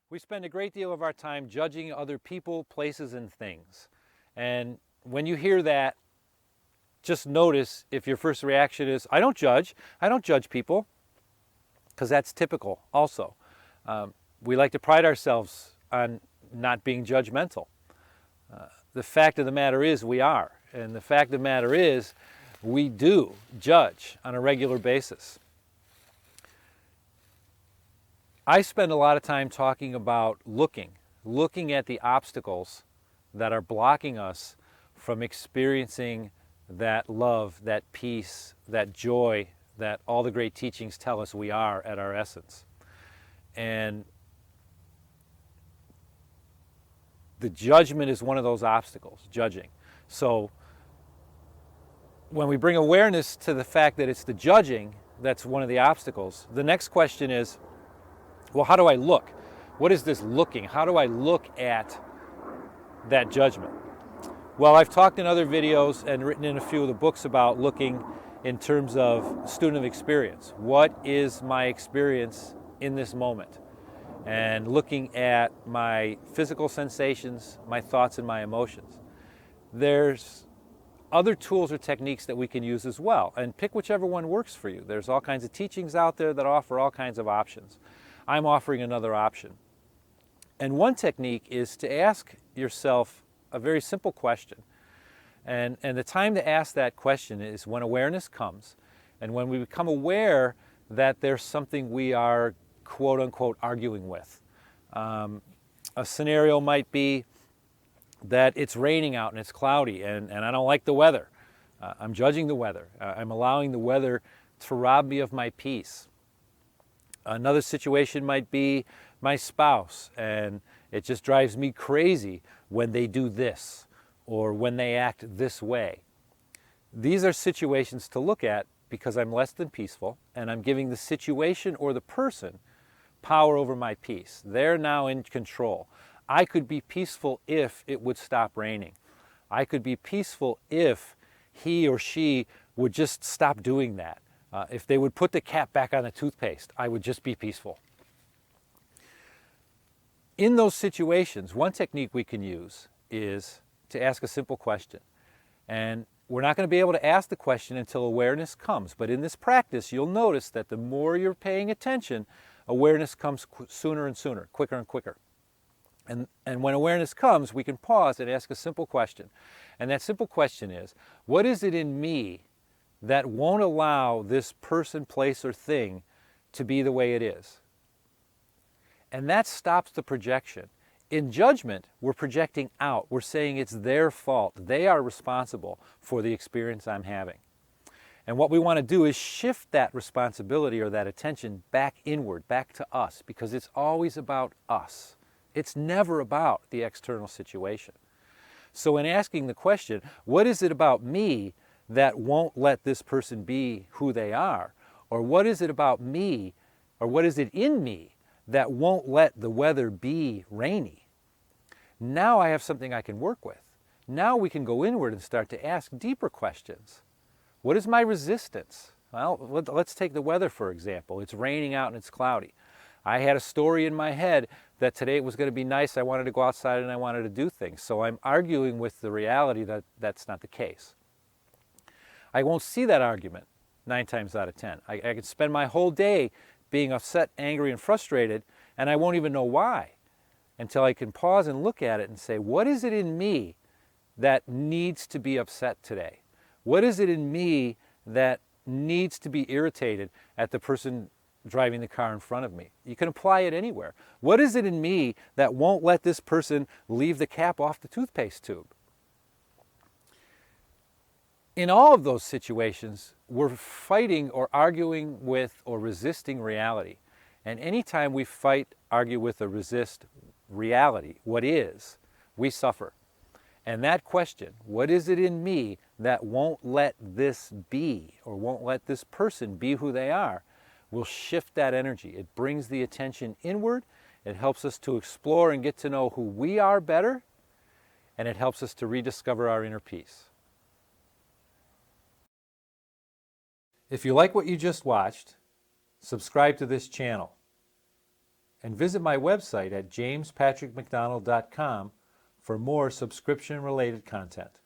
We spend a great deal of our time judging other people, places, and things. And when you hear that, just notice if your first reaction is, I don't judge people, because that's typical also. We like to pride ourselves on not being judgmental. The fact of the matter is we are. And the fact of the matter is we do judge on a regular basis. I spend a lot of time talking about looking at the obstacles that are blocking us from experiencing that love, that peace, that joy that all the great teachings tell us we are at our essence. And the judgment is one of those obstacles, judging. So when we bring awareness to the fact that it's the judging that's one of the obstacles, the next question is, well, how do I look? What is this looking? How do I look at that judgment? Well, I've talked in other videos and written in a few of the books about looking in terms of student of experience. What is my experience in this moment? And looking at my physical sensations, my thoughts, and my emotions. There's other tools or techniques that we can use as well, and pick whichever one works for you. There's all kinds of teachings out there that offer all kinds of options. I'm offering another option. And one technique is to ask yourself a very simple question. And the time to ask that question is when awareness comes, and when we become aware that there's something we are quote unquote arguing with. A scenario might be that it's raining out and it's cloudy and I don't like the weather. I'm judging the weather. I'm allowing the weather to rob me of my peace. Another situation might be my spouse, and it just drives me crazy when they do this or when they act this way. These are situations to look at because I'm less than peaceful and I'm giving the situation or the person power over my peace. They're now in control. I could be peaceful if it would stop raining. I could be peaceful if he or she would just stop doing that. If they would put the cap back on the toothpaste, I would just be peaceful. In those situations, one technique we can use is to ask a simple question. And we're not going to be able to ask the question until awareness comes. But in this practice, you'll notice that the more you're paying attention, awareness comes sooner and sooner, quicker and quicker. And when awareness comes, we can pause and ask a simple question. And that simple question is, what is it in me that won't allow this person, place, or thing to be the way it is? And that stops the projection. In judgment, we're projecting out. We're saying it's their fault. They are responsible for the experience I'm having. And what we want to do is shift that responsibility or that attention back inward, back to us, because it's always about us. It's never about the external situation. So in asking the question, what is it about me that won't let this person be who they are? Or what is it about me, or what is it in me that won't let the weather be rainy? Now I have something I can work with. Now we can go inward and start to ask deeper questions. What is my resistance? Well, let's take the weather for example. It's raining out and it's cloudy. I had a story in my head that today it was going to be nice. I wanted to go outside and I wanted to do things. So I'm arguing with the reality that that's not the case. I won't see that argument 9 times out of 10. I can spend my whole day being upset, angry, and frustrated, and I won't even know why until I can pause and look at it and say, what is it in me that needs to be upset today? What is it in me that needs to be irritated at the person driving the car in front of me? You can apply it anywhere. What is it in me that won't let this person leave the cap off the toothpaste tube? In all of those situations, we're fighting or arguing with or resisting reality. And anytime we fight, argue with, or resist reality, what is, we suffer. And that question, what is it in me that won't let this be, or won't let this person be who they are, will shift that energy. It brings the attention inward. It helps us to explore and get to know who we are better. And it helps us to rediscover our inner peace. If you like what you just watched, subscribe to this channel. and visit my website at jamespatrickmcdonald.com for more subscription-related content.